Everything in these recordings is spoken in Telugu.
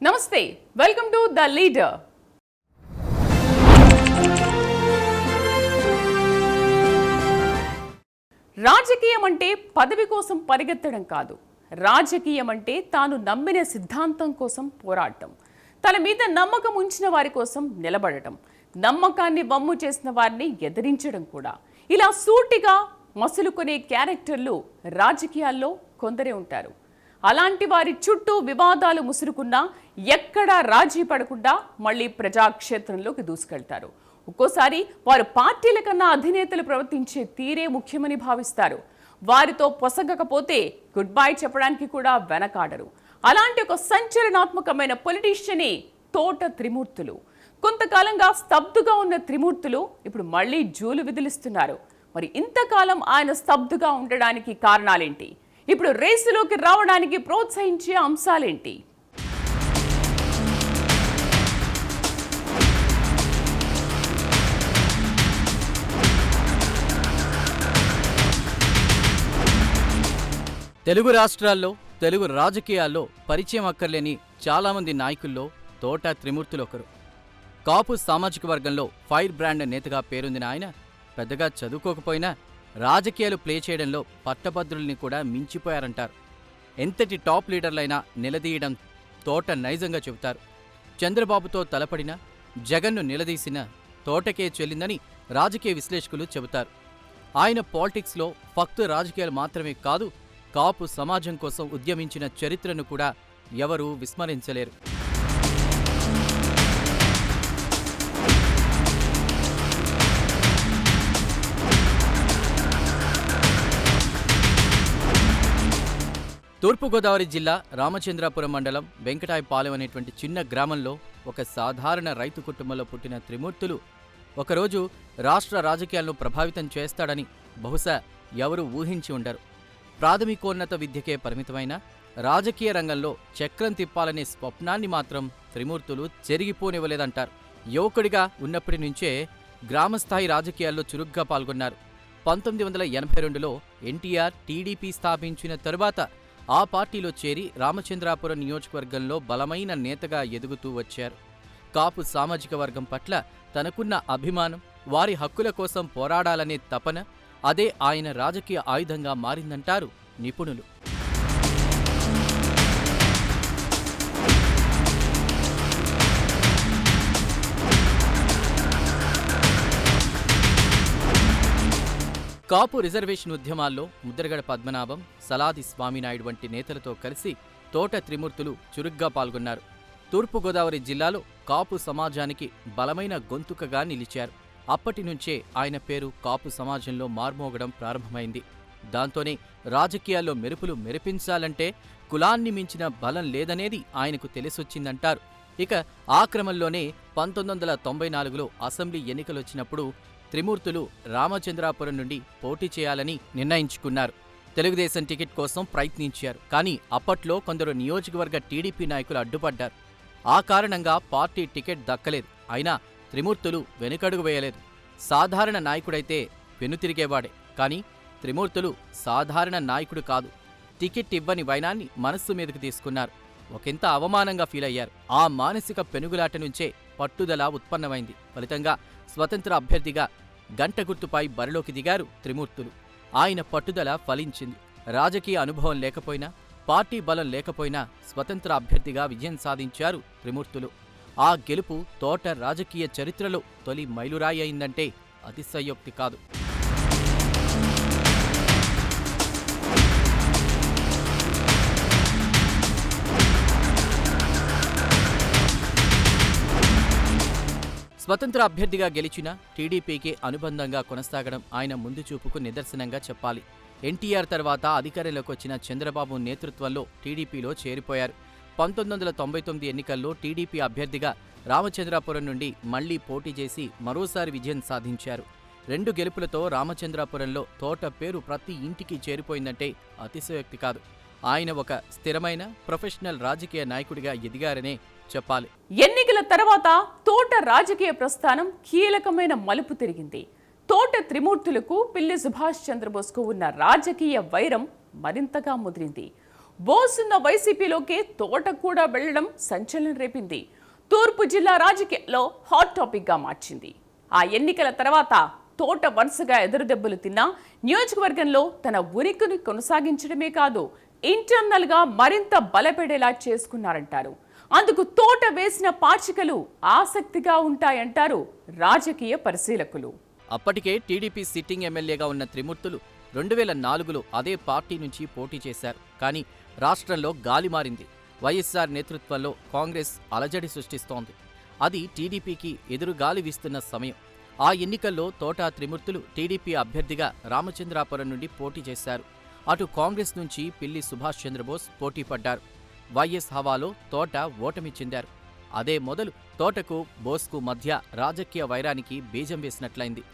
నమస్తే, వెల్కమ్ టు ద లీడర్. రాజకీయం అంటే పదవి కోసం పరిగెత్తడం కాదు. రాజకీయం అంటే తాను నమ్మిన సిద్ధాంతం కోసం పోరాడటం, తన మీద నమ్మకం ఉంచిన వారి కోసం నిలబడటం, నమ్మకాన్ని వమ్ము చేసిన వారిని ఎదిరించడం కూడా. ఇలా సూటిగా మసులుకునే క్యారెక్టర్లు రాజకీయాల్లో కొందరే ఉంటారు. అలాంటి వారి చుట్టూ వివాదాలు ముసురుకున్నా ఎక్కడా రాజీ పడకుండా మళ్ళీ ప్రజాక్షేత్రంలోకి దూసుకెళ్తారు. ఒక్కోసారి వారు పార్టీల కన్నా అధినేతలు ప్రవర్తించే తీరే ముఖ్యమని భావిస్తారు. వారితో పొసగకపోతే గుడ్ బై చెప్పడానికి కూడా వెనకాడరు. అలాంటి ఒక సంచలనాత్మకమైన పొలిటీషియనే తోట త్రిమూర్తులు. కొంతకాలంగా స్తబ్దుగా ఉన్న త్రిమూర్తులు ఇప్పుడు మళ్ళీ జూలు విదిలిస్తున్నారు. మరి ఇంతకాలం ఆయన స్తబ్దుగా ఉండడానికి కారణాలేంటి? ఇప్పుడు రేసులోకి రావడానికి ప్రోత్సహించే అంశాలేంటి? తెలుగు రాష్ట్రాల్లో, తెలుగు రాజకీయాల్లో పరిచయం అక్కర్లేని చాలామంది నాయకుల్లో తోట త్రిమూర్తులు ఒకరు. కాపు సామాజిక వర్గంలో ఫైర్ బ్రాండ్ నేతగా పేరొందిన ఆయన పెద్దగా చదువుకోకపోయినా రాజకీయాలు ప్లే చేయడంలో పట్టభద్రుల్ని కూడా మించిపోయారంటారు. ఎంతటి టాప్ లీడర్లైనా నిలదీయడం తోట నైజంగా చెబుతారు. చంద్రబాబుతో తలపడిన, జగన్ను నిలదీసిన తోటకే చెల్లిందని రాజకీయ విశ్లేషకులు చెబుతారు. ఆయన పాలిటిక్స్లో ఫక్తు రాజకీయాలు మాత్రమే కాదు, కాపు సమాజం కోసం ఉద్యమించిన చరిత్రను కూడా ఎవరూ విస్మరించలేరు. తూర్పుగోదావరి జిల్లా రామచంద్రాపురం మండలం వెంకటాయపాలెం అనేటువంటి చిన్న గ్రామంలో ఒక సాధారణ రైతు కుటుంబంలో పుట్టిన త్రిమూర్తులు ఒకరోజు రాష్ట్ర రాజకీయాలను ప్రభావితం చేస్తాడని బహుశా ఎవరూ ఊహించి ఉండరు. ప్రాథమికోన్నత విద్యకే పరిమితమైన రాజకీయ రంగంలో చక్రం తిప్పాలనే స్వప్నాన్ని మాత్రం త్రిమూర్తులు చెరిగిపోనివ్వలేదంటారు. యువకుడిగా ఉన్నప్పటి నుంచే గ్రామస్థాయి రాజకీయాల్లో చురుగ్గా పాల్గొన్నారు. 1982లో ఎన్టీఆర్ టీడీపీ స్థాపించిన తరువాత ఆ పార్టీలో చేరి రామచంద్రాపురం నియోజకవర్గంలో బలమైన నేతగా ఎదుగుతూ వచ్చారు. కాపు సామాజిక వర్గం పట్ల తనకున్న అభిమానం, వారి హక్కుల కోసం పోరాడాలనే తపన, అదే ఆయన రాజకీయ ఆయుధంగా మారిందంటారు నిపుణులు. కాపు రిజర్వేషన్ ఉద్యమాల్లో ముద్రగడ పద్మనాభం, సలాది స్వామినాయుడు వంటి నేతలతో కలిసి తోట త్రిమూర్తులు చురుగ్గా పాల్గొన్నారు. తూర్పుగోదావరి జిల్లాలో కాపు సమాజానికి బలమైన గొంతుకగా నిలిచారు. అప్పటి నుంచే ఆయన పేరు కాపు సమాజంలో మార్మోగడం ప్రారంభమైంది. దాంతోనే రాజకీయాల్లో మెరుపులు మెరిపించాలంటే కులాన్ని మించిన బలం లేదనేది ఆయనకు తెలిసొచ్చిందంటారు. ఇక ఆ క్రమంలోనే 1994లో అసెంబ్లీ ఎన్నికలొచ్చినప్పుడు త్రిమూర్తులు రామచంద్రాపురం నుండి పోటీ చేయాలని నిర్ణయించుకున్నారు. తెలుగుదేశం టికెట్ కోసం ప్రయత్నించారు. కానీ అప్పట్లో కొందరు నియోజకవర్గ టీడీపీ నాయకులు అడ్డుపడ్డారు. ఆ కారణంగా పార్టీ టికెట్ దక్కలేదు. అయినా త్రిమూర్తులు వెనుకడుగు వేయలేదు. సాధారణ నాయకుడైతే వెనుతిరిగేవాడే, కానీ త్రిమూర్తులు సాధారణ నాయకుడు కాదు. టికెట్ ఇవ్వని వైనాన్ని మనస్సు మీదకు తీసుకున్నారు. ఒకంత అవమానంగా ఫీలయ్యారు. ఆ మానసిక పెనుగులాట నుంచే పట్టుదల ఉత్పన్నమైంది. ఫలితంగా స్వతంత్ర అభ్యర్థిగా గంట గుర్తుపై బరిలోకి దిగారు త్రిమూర్తులు. ఆయన పట్టుదల ఫలించింది. రాజకీయ అనుభవం లేకపోయినా, పార్టీ బలం లేకపోయినా స్వతంత్ర అభ్యర్థిగా విజయం సాధించారు త్రిమూర్తులు. ఆ గెలుపు తోట రాజకీయ చరిత్రలో తొలి మైలురాయి అయిందంటే అతిశయోక్తి కాదు. స్వతంత్ర అభ్యర్థిగా గెలిచిన టీడీపీకి అనుబంధంగా కొనసాగడం ఆయన ముందు చూపుకు నిదర్శనంగా చెప్పాలి. ఎన్టీఆర్ తర్వాత అధికారంలోకి వచ్చిన చంద్రబాబు నేతృత్వంలో టీడీపీలో చేరిపోయారు. 1999 ఎన్నికల్లో టీడీపీ అభ్యర్థిగా రామచంద్రాపురం నుండి మళ్లీ పోటీ చేసి మరోసారి విజయం సాధించారు. 2 గెలుపులతో రామచంద్రాపురంలో తోట పేరు ప్రతి ఇంటికి చేరిపోయిందంటే అతిశయోక్తి కాదు. ఆయన ఒక స్థిరమైన ప్రొఫెషనల్ రాజకీయ నాయకుడిగా ఎదిగారనే చెప్పాలి. ఎన్నికల తర్వాత తోట రాజకీయ ప్రస్థానం కీలకమైన మలుపు తిరిగింది. తోట త్రిమూర్తులకు పిల్లి సుభాష్ చంద్రబోస్కు ఉన్న రాజకీయ వైరం మరింతగా ముదిరింది. బోస్ ఉన్న వైసీపీలోకే తోట కూడా వెళ్లడం సంచలనం రేపింది. తూర్పు జిల్లా రాజకీయాల్లో హాట్ టాపిక్ గా మార్చింది. ఆ ఎన్నికల తర్వాత తోట వరుసగా ఎదురుదెబ్బలు తిన్నా నియోజకవర్గంలో తన ఉనికిని కొనసాగించడమే కాదు, ఇంటర్నల్ గా మరింత బలపడేలా చేసుకున్నారంటారు. అందుకు తోట వేసిన పాచికలు ఆసక్తిగా ఉంటాయంటారు రాజకీయ పరిశీలకులు. అప్పటికే టీడీపీ సిట్టింగ్ ఎమ్మెల్యేగా ఉన్న త్రిమూర్తులు 2004లో అదే పార్టీ నుంచి పోటీ చేశారు. కానీ రాష్ట్రంలో గాలి మారింది. వైఎస్ఆర్ నేతృత్వంలో కాంగ్రెస్ అలజడి సృష్టిస్తోంది. అది టీడీపీకి ఎదురుగాలి వీస్తున్న సమయం. ఆ ఎన్నికల్లో తోట త్రిమూర్తులు టీడీపీ అభ్యర్థిగా రామచంద్రాపురం నుండి పోటీ చేశారు. అటు కాంగ్రెస్ నుంచి పిల్లి సుభాష్ చంద్రబోస్ పోటీ పడ్డారు. వైఎస్ హవాలో తోట ఓటమి చెందారు. అదే మొదలు తోటకు బోస్కు మధ్య రాజకీయ వైరానికి బీజం వేసినట్లయింది.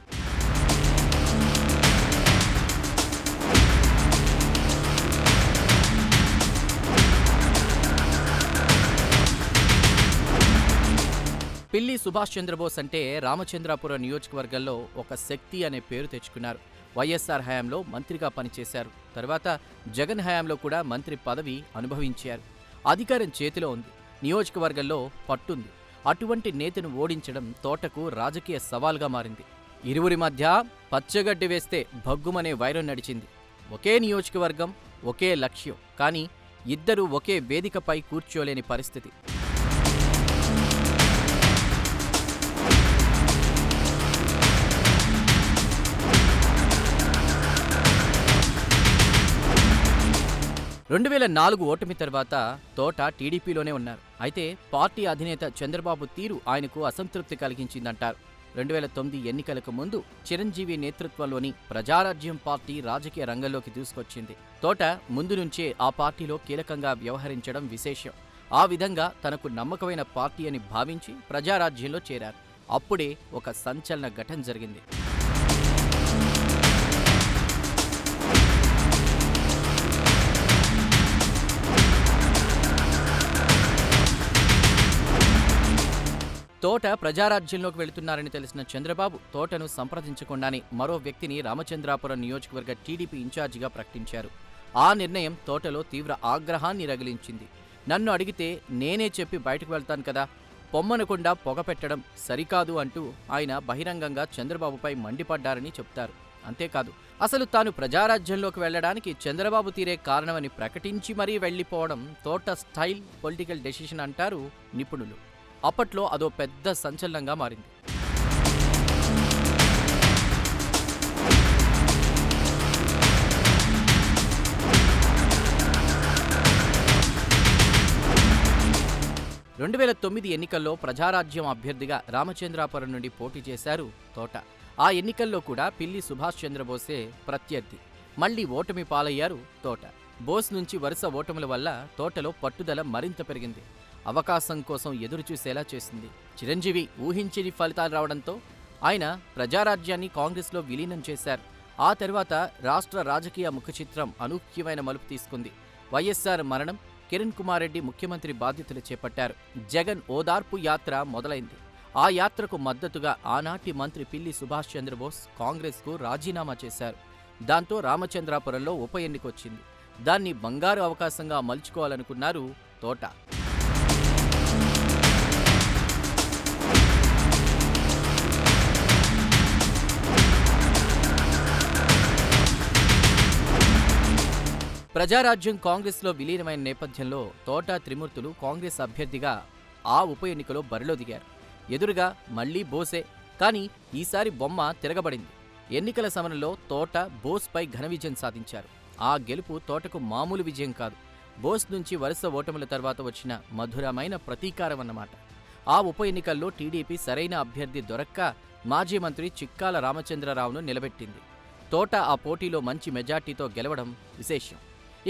పిల్లి సుభాష్ చంద్రబోస్ అంటే రామచంద్రాపురం నియోజకవర్గంలో ఒక శక్తి అనే పేరు తెచ్చుకున్నారు. వైఎస్ఆర్ హయాంలో మంత్రిగా పనిచేశారు. తర్వాత జగన్ హయాంలో కూడా మంత్రి పదవి అనుభవించారు. అధికారం చేతిలో ఉంది, నియోజకవర్గంలో పట్టుంది. అటువంటి నేతను ఓడించడం తోటకు రాజకీయ సవాల్గా మారింది. ఇరువురి మధ్య పచ్చగడ్డి వేస్తే భగ్గుమనే వైరం నడిచింది. ఒకే నియోజకవర్గం, ఒకే లక్ష్యం, కానీ ఇద్దరూ ఒకే వేదికపై కూర్చోలేని పరిస్థితి. రెండు 2004 ఓటమి తర్వాత తోట టీడీపీలోనే ఉన్నారు. అయితే పార్టీ అధినేత చంద్రబాబు తీరు ఆయనకు అసంతృప్తి కలిగించిందంటారు. 2009 ఎన్నికలకు ముందు చిరంజీవి నేతృత్వంలోని ప్రజారాజ్యం పార్టీ రాజకీయ రంగంలోకి దూసుకొచ్చింది. తోట ముందు నుంచే ఆ పార్టీలో కీలకంగా వ్యవహరించడం విశేషం. ఆ విధంగా తనకు నమ్మకమైన పార్టీ అని భావించి ప్రజారాజ్యంలో చేరారు. అప్పుడే ఒక సంచలన ఘటన జరిగింది. తోట ప్రజారాజ్యంలోకి వెళుతున్నారని తెలిసిన చంద్రబాబు తోటను సంప్రదించకుండానే మరో వ్యక్తిని రామచంద్రాపురం నియోజకవర్గ టీడీపీ ఇన్ఛార్జిగా ప్రకటించారు. ఆ నిర్ణయం తోటలో తీవ్ర ఆగ్రహాన్ని రగిలించింది. నన్ను అడిగితే నేనే చెప్పి బయటకు వెళ్తాను కదా, పొమ్మనకుండా పొగ పెట్టడం సరికాదు అంటూ ఆయన బహిరంగంగా చంద్రబాబుపై మండిపడ్డారని చెప్తారు. అంతేకాదు, అసలు తాను ప్రజారాజ్యంలోకి వెళ్లడానికి చంద్రబాబు తీరే కారణమని ప్రకటించి మరీ వెళ్లిపోవడం తోట స్టైల్ పొలిటికల్ డెసిషన్ అంటారు నిపుణులు. అప్పట్లో అదో పెద్ద సంచలనంగా మారింది. రెండు 2009 ఎన్నికల్లో ప్రజారాజ్యం అభ్యర్థిగా రామచంద్రాపురం నుండి పోటీ చేశారు తోట. ఆ ఎన్నికల్లో కూడా పిల్లి సుభాష్ చంద్రబోసే ప్రత్యర్థి. మళ్లీ ఓటమి పాలయ్యారు తోట. బోస్ నుంచి వరుస ఓటముల వల్ల తోటలో పట్టుదల మరింత పెరిగింది. అవకాశం కోసం ఎదురుచూసేలా చేసింది. చిరంజీవి ఊహించని ఫలితాలు రావడంతో ఆయన ప్రజారాజ్యాన్ని కాంగ్రెస్లో విలీనం చేశారు. ఆ తర్వాత రాష్ట్ర రాజకీయ ముఖచిత్రం అనూహ్యమైన మలుపు తీసుకుంది. వైఎస్ఆర్ మరణం, కిరణ్ కుమార్ రెడ్డి ముఖ్యమంత్రి బాధ్యతలు చేపట్టారు. జగన్ ఓదార్పు యాత్ర మొదలైంది. ఆ యాత్రకు మద్దతుగా ఆనాటి మంత్రి పిల్లి సుభాష్ చంద్రబోస్ కాంగ్రెస్కు రాజీనామా చేశారు. దాంతో రామచంద్రాపురంలో ఉప ఎన్నిక వచ్చింది. దాన్ని బంగారు అవకాశంగా మలుచుకోవాలనుకున్నారు తోట. ప్రజారాజ్యం కాంగ్రెస్లో విలీనమైన నేపథ్యంలో తోట త్రిమూర్తులు కాంగ్రెస్ అభ్యర్థిగా ఆ ఉప ఎన్నికలో బరిలో దిగారు. ఎదురుగా మళ్లీ బోసే, కానీ ఈసారి బొమ్మ తిరగబడింది. ఎన్నికల సమరంలో తోట బోస్పై ఘన విజయం సాధించారు. ఆ గెలుపు తోటకు మామూలు విజయం కాదు. బోస్ నుంచి వరుస ఓటముల తర్వాత వచ్చిన మధురమైన ప్రతీకారం అన్నమాట. ఆ ఉప ఎన్నికల్లో టీడీపీ సరైన అభ్యర్థి దొరక్క మాజీ మంత్రి చిక్కాల రామచంద్రరావును నిలబెట్టింది. తోట ఆ పోటీలో మంచి మెజార్టీతో గెలవడం విశేషం.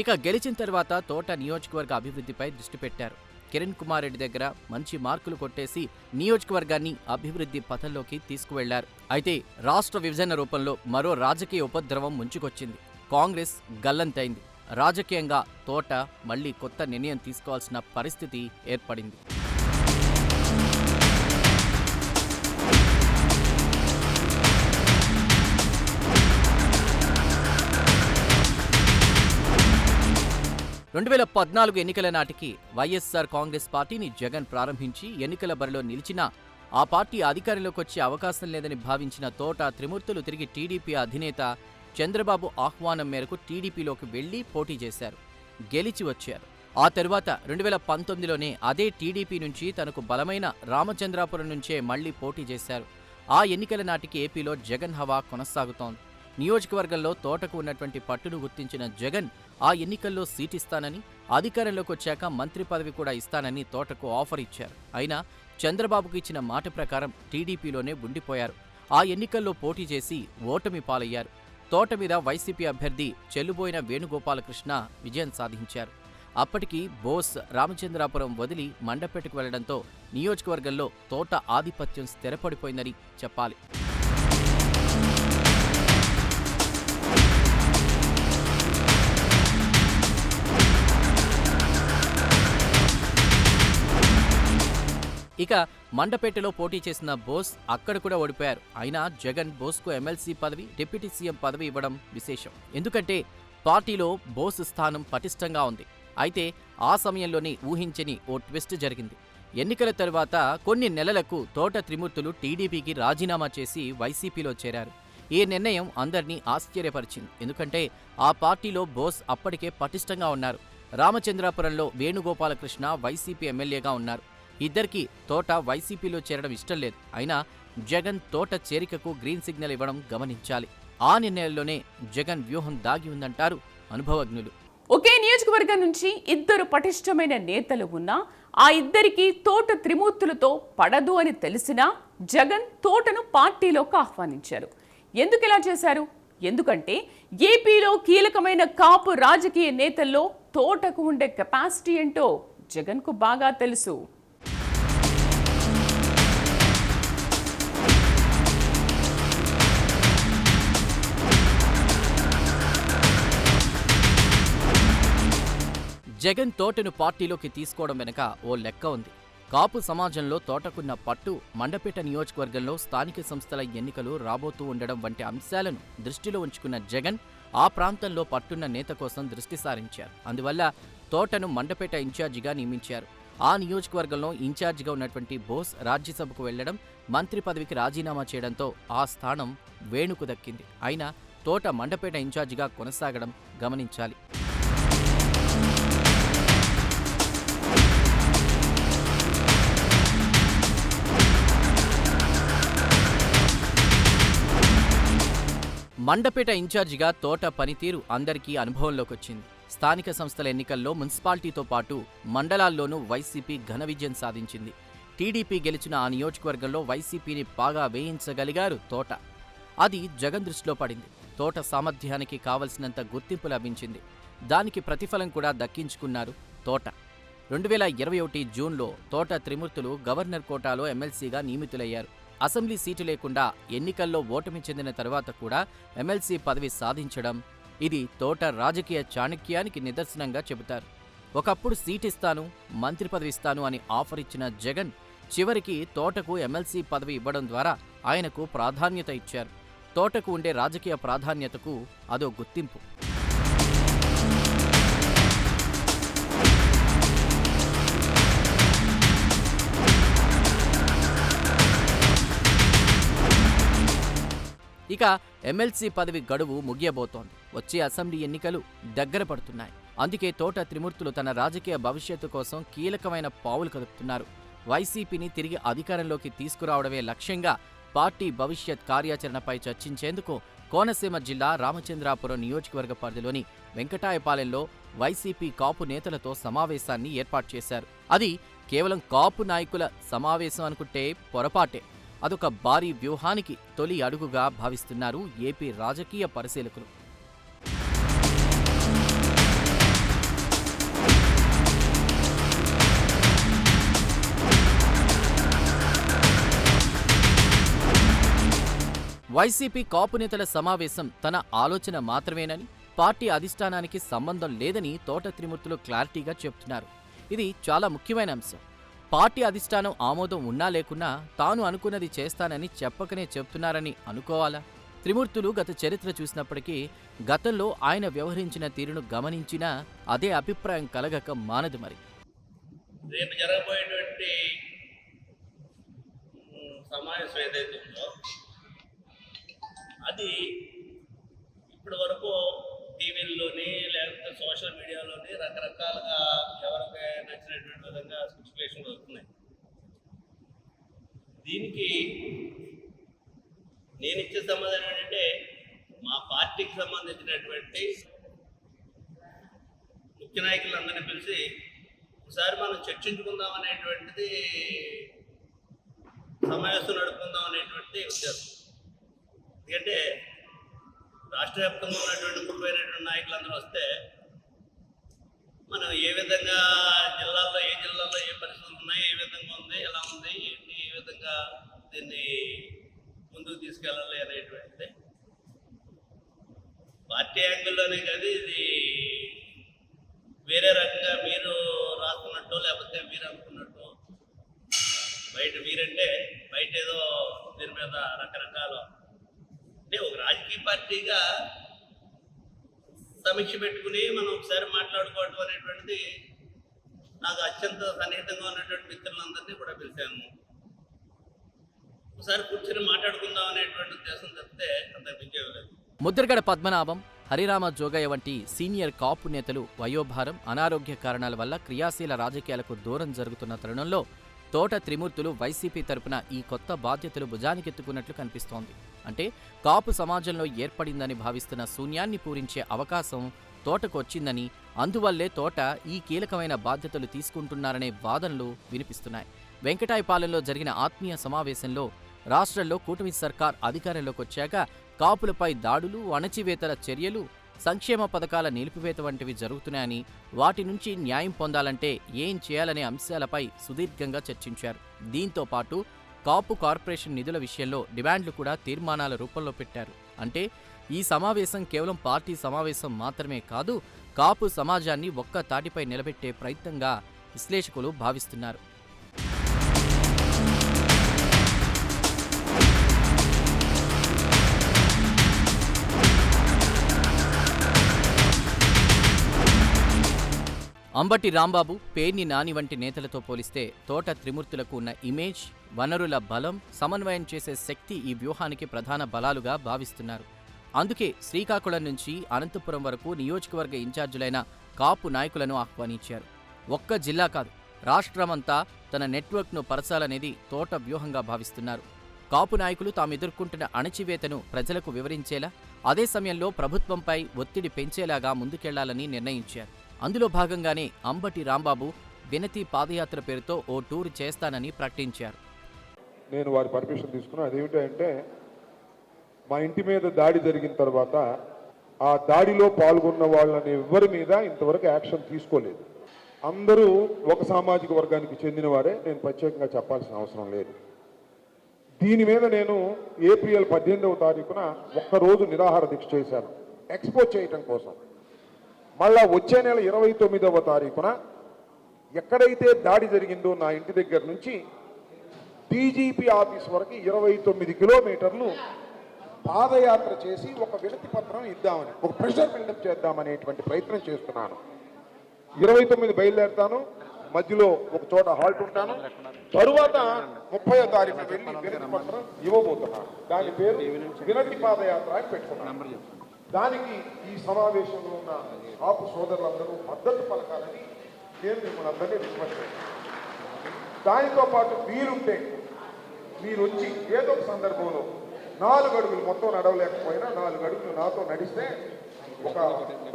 ఇక గెలిచిన తర్వాత తోట నియోజకవర్గ అభివృద్ధిపై దృష్టి పెట్టారు. కిరణ్ కుమార్ రెడ్డి దగ్గర మంచి మార్కులు కొట్టేసి నియోజకవర్గాన్ని అభివృద్ధి పథంలోకి తీసుకువెళ్లారు. అయితే రాష్ట్ర విభజన రూపంలో మరో రాజకీయ ఉపద్రవం ముంచుకొచ్చింది. కాంగ్రెస్ గల్లంతైంది. రాజకీయంగా తోట మళ్లీ కొత్త నిర్ణయం తీసుకోవాల్సిన పరిస్థితి ఏర్పడింది. 2014 ఎన్నికల నాటికి వైఎస్ఆర్ కాంగ్రెస్ పార్టీని జగన్ ప్రారంభించి ఎన్నికల బరిలో నిలిచినా ఆ పార్టీ అధికారంలోకి వచ్చే అవకాశం లేదని భావించిన తోట త్రిమూర్తులు తిరిగి టీడీపీ అధినేత చంద్రబాబు ఆహ్వానం మేరకు టీడీపీలోకి వెళ్లి పోటీ చేశారు. గెలిచి వచ్చారు. ఆ తరువాత 2019లోనే అదే టీడీపీ నుంచి తనకు బలమైన రామచంద్రాపురం నుంచే మళ్లీ పోటీ చేశారు. ఆ ఎన్నికల నాటికి ఏపీలో జగన్ హవా కొనసాగుతోంది. నియోజకవర్గంలో తోటకు ఉన్నటువంటి పట్టును గుర్తించిన జగన్ ఆ ఎన్నికల్లో సీటిస్తానని, అధికారంలోకి వచ్చాక మంత్రి పదవి కూడా ఇస్తానని తోటకు ఆఫర్ ఇచ్చారు. అయినా చంద్రబాబుకు ఇచ్చిన మాట ప్రకారం టీడీపీలోనే ఉండిపోయారు. ఆ ఎన్నికల్లో పోటీ చేసి ఓటమి పాలయ్యారు. తోట మీద వైసీపీ అభ్యర్థి చెల్లుబోయిన వేణుగోపాలకృష్ణ విజయం సాధించారు. అప్పటికి బోస్ రామచంద్రాపురం వదిలి మండపేటకు వెళ్లడంతో నియోజకవర్గంలో తోట ఆధిపత్యం స్థిరపడిపోయిందని చెప్పాలి. ఇక మండపేటలో పోటీ చేసిన బోస్ అక్కడ కూడా ఓడిపోయారు. అయినా జగన్ బోస్కు ఎమ్మెల్సీ పదవి, డిప్యూటీ సీఎం పదవి ఇవ్వడం విశేషం. ఎందుకంటే పార్టీలో బోస్ స్థానం పటిష్టంగా ఉంది. అయితే ఆ సమయంలోనే ఊహించని ఓ ట్విస్ట్ జరిగింది. ఎన్నికల తరువాత కొన్ని నెలలకు తోట త్రిమూర్తులు టీడీపీకి రాజీనామా చేసి వైసీపీలో చేరారు. ఈ నిర్ణయం అందర్నీ ఆశ్చర్యపరిచింది. ఎందుకంటే ఆ పార్టీలో బోస్ అప్పటికే పటిష్టంగా ఉన్నారు. రామచంద్రాపురంలో వేణుగోపాలకృష్ణ వైసీపీ ఎమ్మెల్యేగా ఉన్నారు. ఇద్దరికీ తోట వైసీపీలో చేరడం ఇష్టం లేదు. అయినా జగన్ తోట చేరికకు గ్రీన్ సిగ్నల్ ఇవ్వడం గమనించాలి. ఆ నిర్ణయంలోనే జగన్ వ్యూహం దాగి ఉందంటారు అనుభవజ్ఞులు. ఒకే నియోజకవర్గం నుంచి ఇద్దరు పటిష్టమైన నేతలు ఉన్నా ఆ ఇద్దరికి తోట త్రిమూర్తులతో పడదు అని తెలిసినా జగన్ తోటను పార్టీలోకి ఆహ్వానించారు. ఎందుకు ఇలా చేశారు? ఎందుకంటే ఏపీలో కీలకమైన కాపు రాజకీయ నేతల్లో తోటకు ఉండే కెపాసిటీ ఏంటో జగన్కు బాగా తెలుసు. జగన్ తోటను పార్టీలోకి తీసుకోవడం వెనుక ఓ లెక్క ఉంది. కాపు సమాజంలో తోటకున్న పట్టు, మండపేట నియోజకవర్గంలో స్థానిక సంస్థల ఎన్నికలు రాబోతూ ఉండడం వంటి అంశాలను దృష్టిలో ఉంచుకున్న జగన్ ఆ ప్రాంతంలో పట్టున్న నేత కోసం దృష్టి సారించారు. అందువల్ల తోటను మండపేట ఇన్ఛార్జిగా నియమించారు. ఆ నియోజకవర్గంలో ఇన్ఛార్జిగా ఉన్నటువంటి బోస్ రాజ్యసభకు వెళ్లడం, మంత్రి పదవికి రాజీనామా చేయడంతో ఆ స్థానం వేణుకు దక్కింది. అయినా తోట మండపేట ఇన్ఛార్జిగా కొనసాగడం గమనించాలి. మండపేట ఇన్ఛార్జిగా తోట పనితీరు అందరికీ అనుభవంలోకొచ్చింది. స్థానిక సంస్థల ఎన్నికల్లో మున్సిపాలిటీతో పాటు మండలాల్లోనూ వైసీపీ ఘన విజయం సాధించింది. టీడీపీ గెలిచిన ఆ నియోజకవర్గంలో వైసీపీని బాగా వేయించగలిగారు తోట. అది జగన్ దృష్టిలో పడింది. తోట సామర్థ్యానికి కావలసినంత గుర్తింపు లభించింది. దానికి ప్రతిఫలం కూడా దక్కించుకున్నారు తోట. 2021 జూన్లో తోట త్రిమూర్తులు గవర్నర్ కోటాలో ఎమ్మెల్సీగా నియమితులయ్యారు. అసెంబ్లీ సీటు లేకుండా ఎన్నికల్లో ఓటమి చెందిన తర్వాత కూడా ఎమ్మెల్సీ పదవి సాధించడం, ఇది తోట రాజకీయ చాణక్యానికి నిదర్శనంగా చెబుతారు. ఒకప్పుడు సీటిస్తాను, మంత్రి పదవి ఇస్తాను అని ఆఫర్ ఇచ్చిన జగన్ చివరికి తోటకు ఎమ్మెల్సీ పదవి ఇవ్వడం ద్వారా ఆయనకు ప్రాధాన్యత ఇచ్చారు. తోటకు ఉండే రాజకీయ ప్రాధాన్యతకు అదో గుర్తింపు. ఇక ఎమ్మెల్సీ పదవి గడువు ముగియబోతోంది. వచ్చే అసెంబ్లీ ఎన్నికలు దగ్గర పడుతున్నాయి. అందుకే తోట త్రిమూర్తులు తన రాజకీయ భవిష్యత్తు కోసం కీలకమైన పావులు కదుపుతున్నారు. వైసీపీని తిరిగి అధికారంలోకి తీసుకురావడమే లక్ష్యంగా పార్టీ భవిష్యత్ కార్యాచరణపై చర్చించేందుకు కోనసీమ జిల్లా రామచంద్రాపురం నియోజకవర్గ పరిధిలోని వెంకటాయపాలెంలో వైసీపీ కాపు నేతలతో సమావేశాన్ని ఏర్పాటు చేశారు. అది కేవలం కాపు నాయకుల సమావేశం అనుకుంటే పొరపాటే. అదొక భారీ వ్యూహానికి తొలి అడుగుగా భావిస్తున్నారు ఏపీ రాజకీయ పరిశీలకులు. వైసీపీ కాపు నేతల సమావేశం తన ఆలోచన మాత్రమేనని, పార్టీ అధిష్టానానికి సంబంధం లేదని తోట త్రిమూర్తులు క్లారిటీగా చెబుతున్నారు. ఇది చాలా ముఖ్యమైన అంశం. పార్టీ అధిష్టానం ఆమోదం ఉన్నా లేకున్నా తాను అనుకున్నది చేస్తానని చెప్పకనే చెప్తున్నారని అనుకోవాలా? త్రిమూర్తులు గత చరిత్ర చూసినప్పటికీ గతంలో ఆయన వ్యవహరించిన తీరును గమనించినా అదే అభిప్రాయం కలగక మానదు మరి. రేపు జరగబోయేటువంటి సమావేశం ఏదైతే ఉందో అది ఇప్పటి వరకు టీవీల్లోని లేకపోతే సోషల్ మీడియాలోని రకరకాలుగా ఎవరికి నచ్చినటువంటి విధంగా స్పెక్యులేషన్లు వస్తున్నాయి. దీనికి నేను ఇచ్చే సమాధానం ఏంటంటే మా పార్టీకి సంబంధించినటువంటి ముఖ్య నాయకులందరినీ పిలిచి ఒకసారి మనం చర్చించుకుందాం అనేటువంటిది, సమావేశం నడుపుకుందాం అనేటువంటి ఉద్దేశం. ఎందుకంటే రాష్ట్ర వ్యాప్తంగా ఉన్నటువంటి ముఖ్యమైనటువంటి నాయకులందరూ వస్తే మనం ఏ విధంగా ఏ జిల్లాలో ఏ పరిస్థితులు ఉన్నాయి, ఏ విధంగా ఉంది, ఎలా ఉంది, ఏంటి, ఏ విధంగా దీన్ని ముందుకు తీసుకెళ్ళాలి అనేటువంటిది పార్టీ యాంగిల్లోనే కాదు, ఇది వేరే రకంగా మీరు రాసుకున్నట్టు లేకపోతే మీరు అనుకున్నట్టు మీరంటే బయట ఏదో దీని మీద రకరకాల అంటే ఒక రాజకీయ పార్టీగా సమీక్ష పెట్టుకుని మనం ఒకసారి మాట్లాడుకోవడం అనేటువంటిది నాకు అత్యంత సన్నిహితంగా ఉన్నటువంటి మిత్రులందరినీ కూడా పిలిచాను. ఒకసారి కూర్చొని మాట్లాడుకుందాం అనేటువంటి ఉద్దేశం తప్పితే అంత విజయం లేదు. ముద్రగడ పద్మనాభం, హరిరామ జోగయ్య వంటి సీనియర్ కాపు నేతలు వయోభారం, అనారోగ్య కారణాల వల్ల క్రియాశీల రాజకీయాలకు దూరం జరుగుతున్న తరుణంలో తోట త్రిమూర్తులు వైసీపీ తరపున ఈ కొత్త బాధ్యతలు భుజానికెత్తుకున్నట్లు కనిపిస్తోంది. అంటే కాపు సమాజంలో ఏర్పడిందని భావిస్తున్న శూన్యాన్ని పూరించే అవకాశం తోటకు వచ్చిందని, అందువల్లే తోట ఈ కీలకమైన బాధ్యతలు తీసుకుంటున్నారనే వాదనలు వినిపిస్తున్నాయి. వెంకటాయపాలెంలో జరిగిన ఆత్మీయ సమావేశంలో రాష్ట్రంలో కూటమి సర్కార్ అధికారంలోకి వచ్చాక కాపులపై దాడులు, అణచివేతల చర్యలు, సంక్షేమ పథకాల నిలిపివేత వంటివి జరుగుతున్నాయని, వాటి నుంచి న్యాయం పొందాలంటే ఏం చేయాలనే అంశాలపై సుదీర్ఘంగా చర్చించారు. దీంతో పాటు కాపు కార్పొరేషన్ నిధుల విషయంలో డిమాండ్లు కూడా తీర్మానాల రూపంలో పెట్టారు. అంటే ఈ సమావేశం కేవలం పార్టీ సమావేశం మాత్రమే కాదు, కాపు సమాజాన్ని ఒక్క తాటిపై నిలబెట్టే ప్రయత్నంగా విశ్లేషకులు భావిస్తున్నారు. అంబటి రాంబాబు, పేర్ని నాని వంటి నేతలతో పోలిస్తే తోట త్రిమూర్తులకు ఉన్న ఇమేజ్, వనరుల బలం, సమన్వయం చేసే శక్తి ఈ వ్యూహానికి ప్రధాన బలాలుగా భావిస్తున్నారు. అందుకే శ్రీకాకుళం నుంచి అనంతపురం వరకు నియోజకవర్గ ఇన్ఛార్జీలైన కాపు నాయకులను ఆహ్వానించారు. ఒక్క జిల్లా కాదు, రాష్ట్రమంతా తన నెట్వర్క్ను పరచాలనేది తోట వ్యూహంగా భావిస్తున్నారు. కాపు నాయకులు తాము ఎదుర్కొంటున్న అణచివేతను ప్రజలకు వివరించేలా, అదే సమయంలో ప్రభుత్వంపై ఒత్తిడి పెంచేలాగా ముందుకెళ్లాలని నిర్ణయించారు. అందులో భాగంగానే అంబటి రాంబాబు వినతి పాదయాత్ర పేరుతో ఓ టూర్ చేస్తానని ప్రకటించారు. నేను వారి పర్మిషన్ తీసుకున్నా. అదేమిటంటే మా ఇంటి మీద దాడి జరిగిన తర్వాత ఆ దాడిలో పాల్గొన్న వాళ్ళని ఎవరి మీద ఇంతవరకు యాక్షన్ తీసుకోలేదు. అందరూ ఒక సామాజిక వర్గానికి చెందిన వారే, నేను ప్రత్యేకంగా చెప్పాల్సిన అవసరం లేదు. దీని మీద నేను ఏప్రిల్ 18వ తారీఖున ఒక్కరోజు నిరాహార దీక్ష చేశాను, ఎక్స్పోజ్ చేయటం కోసం. మళ్ళా వచ్చే నెల 29వ తారీఖున ఎక్కడైతే దాడి జరిగిందో నా ఇంటి దగ్గర నుంచి డీజీపీ ఆఫీస్ వరకు 29 కిలోమీటర్లు పాదయాత్ర చేసి ఒక వినతి పత్రం ఇద్దామని, ఒక ప్రెషర్ బిల్డప్ చేద్దామనేటువంటి ప్రయత్నం చేస్తున్నాను. 29 బయలుదేరుతాను, మధ్యలో ఒక చోట హాల్ట్ ఉంటాను. తరువాత 30వ తారీఖున వెళ్ళి వినతి పత్రం ఇవ్వబోతున్నాను. దాని పేరు వినతి పాదయాత్ర అని పెట్టుకున్నాను. దానికి ఈ సమావేశంలో ఉన్న కాపు సోదరులందరూ మద్దతు పలకాలని నేను మిమ్మల్ని అందరినీ రిక్వెస్ట్ చేస్తాను. దానితో పాటు వీలుంటే మీరు వచ్చి ఏదో ఒక సందర్భంలో 4 అడుగులు మొత్తం నడవలేకపోయినా 4 అడుగులు నాతో నడిస్తే ఒక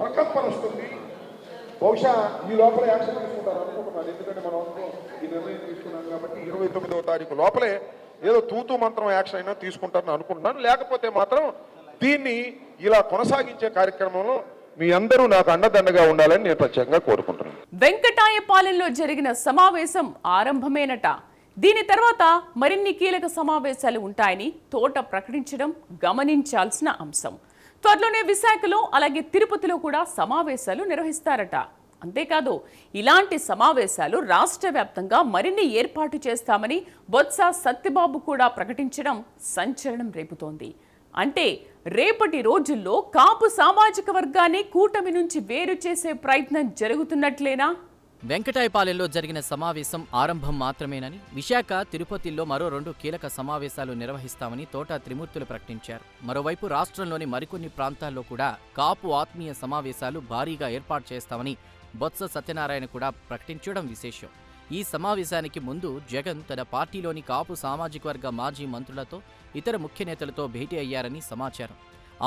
ప్రకంపన వస్తుంది. బహుశా ఈ లోపల యాక్షన్ తీసుకుంటారు అనుకుంటున్నాను. ఎందుకంటే మనం ఈ నిర్ణయం తీసుకున్నాం కాబట్టి 29వ తారీఖు లోపలే ఏదో తూతూ మంత్రం యాక్షన్ అయినా తీసుకుంటారని అనుకుంటున్నాను. లేకపోతే మాత్రం దీన్ని ఇలా కొనసాగించే కార్యక్రమంలో మీ అందరూ నాకు అండదండగా ఉండాలని నేను ప్రత్యేకంగా కోరుకుంటున్నాను. వెంకటాయపాలెంలో జరిగిన సమావేశం ఆరంభమేనట. దీని తర్వాత మరిన్ని కీలక సమావేశాలు ఉంటాయని తోట ప్రకటించడం గమనించాల్సిన అంశం. త్వరలోనే విశాఖలో అలాగే తిరుపతిలో కూడా సమావేశాలు నిర్వహిస్తారట. అంతేకాదు ఇలాంటి సమావేశాలు రాష్ట్ర వ్యాప్తంగా మరిన్ని ఏర్పాటు చేస్తామని బొత్స సత్యబాబు కూడా ప్రకటించడం సంచలనం రేపుతోంది. అంటే రేపటి రోజుల్లో కాపు సామాజిక వర్గాన్ని కూటమి నుంచి వేరు చేసే ప్రయత్నం జరుగుతున్నట్లేనా? వెంకటాయపాలెంలో జరిగిన సమావేశం ఆరంభం మాత్రమేనని, విశాఖ, తిరుపతిలో మరో 2 కీలక సమావేశాలు నిర్వహిస్తామని తోట త్రిమూర్తులు ప్రకటించారు. మరోవైపు రాష్ట్రంలోని మరికొన్ని ప్రాంతాల్లో కూడా కాపు ఆత్మీయ సమావేశాలు భారీగా ఏర్పాటు చేస్తామని బొత్స సత్యనారాయణ కూడా ప్రకటించడం విశేషం. ఈ సమావేశానికి ముందు జగన్ తన పార్టీలోని కాపు సామాజిక వర్గ మాజీ మంత్రులతో, ఇతర ముఖ్య నేతలతో భేటీ అయ్యారని సమాచారం.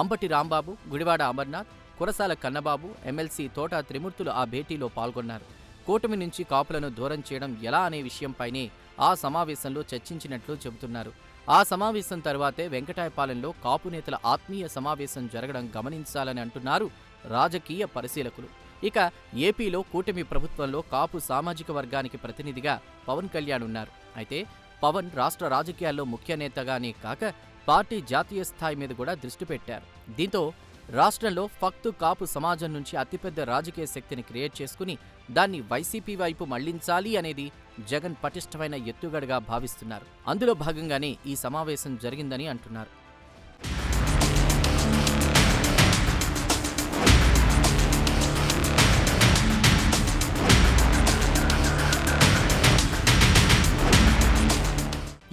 అంబటి రాంబాబు, గుడివాడ అమర్నాథ్, కురసాల కన్నబాబు, ఎమ్మెల్సీ తోట త్రిమూర్తులు ఆ భేటీలో పాల్గొన్నారు. కూటమి నుంచి కాపులను దూరం చేయడం ఎలా అనే విషయంపైనే ఆ సమావేశంలో చర్చించినట్లు చెబుతున్నారు. ఆ సమావేశం తర్వాతే వెంకటాయపాలెంలో కాపు నేతల ఆత్మీయ సమావేశం జరగడం గమనించాలని అంటున్నారు రాజకీయ పరిశీలకులు. ఇక ఏపీలో కూటమి ప్రభుత్వంలో కాపు సామాజిక వర్గానికి ప్రతినిధిగా పవన్ కళ్యాణ్ ఉన్నారు. అయితే పవన్ రాష్ట్ర రాజకీయాల్లో ముఖ్య నేతగానే కాక పార్టీ జాతీయ స్థాయి మీద కూడా దృష్టి పెట్టారు. దీంతో రాష్ట్రంలో ఫక్తు కాపు సమాజం నుంచి అతిపెద్ద రాజకీయ శక్తిని క్రియేట్ చేసుకుని దాన్ని వైసీపీ వైపు మళ్లించాలి అనేది జగన్ పటిష్టమైన ఎత్తుగడగా భావిస్తున్నారు. అందులో భాగంగానే ఈ సమావేశం జరిగిందని అంటున్నారు.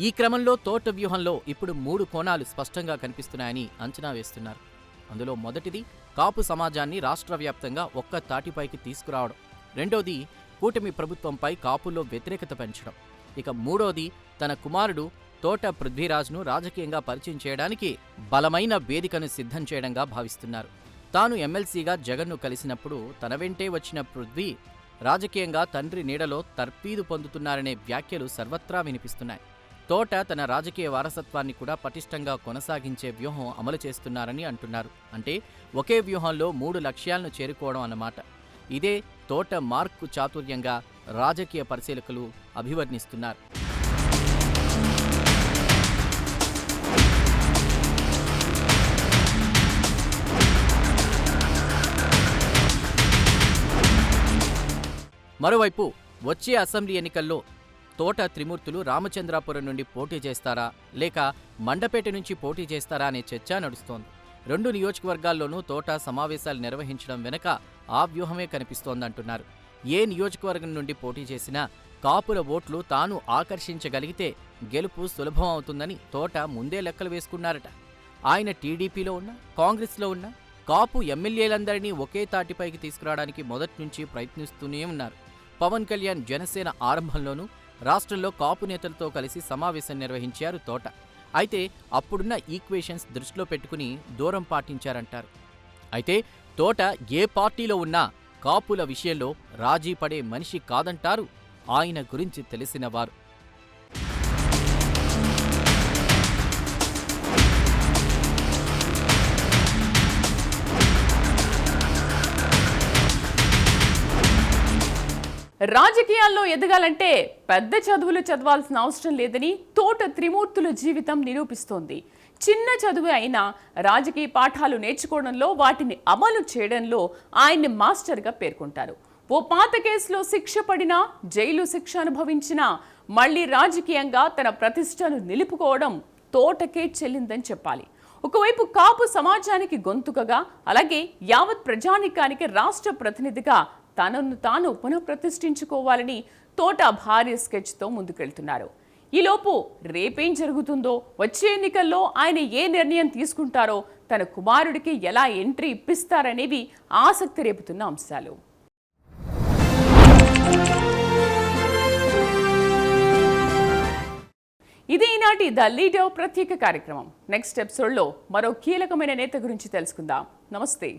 ఈ క్రమంలో తోట వ్యూహంలో ఇప్పుడు 3 కోణాలు స్పష్టంగా కనిపిస్తున్నాయని అంచనా వేస్తున్నారు. అందులో మొదటిది కాపు సమాజాన్ని రాష్ట్ర వ్యాప్తంగా ఒక్క తాటిపైకి తీసుకురావడం. రెండోది కూటమి ప్రభుత్వంపై కాపుల్లో వ్యతిరేకత పెంచడం. ఇక మూడోది తన కుమారుడు తోట పృథ్వీరాజ్ను రాజకీయంగా పరిచయం చేయడానికి బలమైన వేదికను సిద్ధం చేయడంగా భావిస్తున్నారు. తాను ఎమ్మెల్సీగా జగన్ను కలిసినప్పుడు తన వెంటే వచ్చిన పృథ్వీ రాజకీయంగా తండ్రి నీడలో తర్ఫీదు పొందుతున్నారనే వ్యాఖ్యలు సర్వత్రా వినిపిస్తున్నాయి. తోట తన రాజకీయ వారసత్వాన్ని కూడా పటిష్టంగా కొనసాగించే వ్యూహం అమలు చేస్తున్నారని అంటున్నారు. అంటే ఒకే వ్యూహంలో 3 లక్ష్యాలను చేరుకోవడం అన్నమాట. ఇదే తోట మార్కు చాతుర్యంగా రాజకీయ పరిశీలకులు అభివర్ణిస్తున్నారు. మరోవైపు వచ్చే అసెంబ్లీ ఎన్నికల్లో తోట త్రిమూర్తులు రామచంద్రాపురం నుండి పోటీ చేస్తారా లేక మండపేట నుంచి పోటీ చేస్తారా అనే చర్చ నడుస్తోంది. 2 నియోజకవర్గాల్లోనూ తోట సమావేశాలు నిర్వహించడం వెనక ఆ వ్యూహమే కనిపిస్తోందంటున్నారు. ఏ నియోజకవర్గం నుండి పోటీ చేసినా కాపుల ఓట్లు తాను ఆకర్షించగలిగితే గెలుపు సులభం అవుతుందని తోట ముందే లెక్కలు వేసుకున్నారట. ఆయన టీడీపీలో ఉన్నా, కాంగ్రెస్లో ఉన్నా కాపు ఎమ్మెల్యేలందరినీ ఒకే తాటిపైకి తీసుకురావడానికి మొదటి నుంచి ప్రయత్నిస్తూనే ఉన్నారు. పవన్ కళ్యాణ్ జనసేన ఆరంభంలోనూ రాష్ట్రంలో కాపు నేతలతో కలిసి సమావేశం నిర్వహించారు తోట. అయితే అప్పుడున్న ఈక్వేషన్స్ దృష్టిలో పెట్టుకుని దూరం పాటించారంటారు. అయితే తోట ఏ పార్టీలో ఉన్నా కాపుల విషయంలో రాజీ పడే మనిషి కాదంటారు ఆయన గురించి తెలిసినవారు. రాజకీయాల్లో ఎదగాలంటే పెద్ద చదువులు చదవాల్సిన అవసరం లేదని తోట త్రిమూర్తుల జీవితం నిరూపిస్తోంది. చిన్న చదువు అయినా రాజకీయ పాఠాలు నేర్చుకోవడంలో, వాటిని అమలు చేయడంలో ఆయన్ని మాస్టర్గా పేర్కొంటారు. ఓ పాత కేసులో శిక్ష పడినా, జైలు శిక్ష అనుభవించినా మళ్లీ రాజకీయంగా తన ప్రతిష్టను నిలుపుకోవడం తోటకే చెల్లిందని చెప్పాలి. ఒకవైపు కాపు సమాజానికి గొంతుకగా, అలాగే యావత్ ప్రజానికానికి రాష్ట్ర ప్రతినిధిగా తనను తాను పునఃప్రతిష్ఠించుకోవాలని తోట భారీ స్కెచ్తో ముందుకెళ్తున్నారు. ఈలోపు రేపేం జరుగుతుందో, వచ్చే ఎన్నికల్లో ఆయన ఏ నిర్ణయం తీసుకుంటారో, తన కుమారుడికి ఎలా ఎంట్రీ ఇప్పిస్తారనేవి ఆసక్తి రేపుతున్న అంశాలు. ఇది ఈనాటి ద లీడర్ ప్రత్యేక కార్యక్రమం. నెక్స్ట్ ఎపిసోడ్లో మరో కీలకమైన నేత గురించి తెలుసుకుందాం. నమస్తే.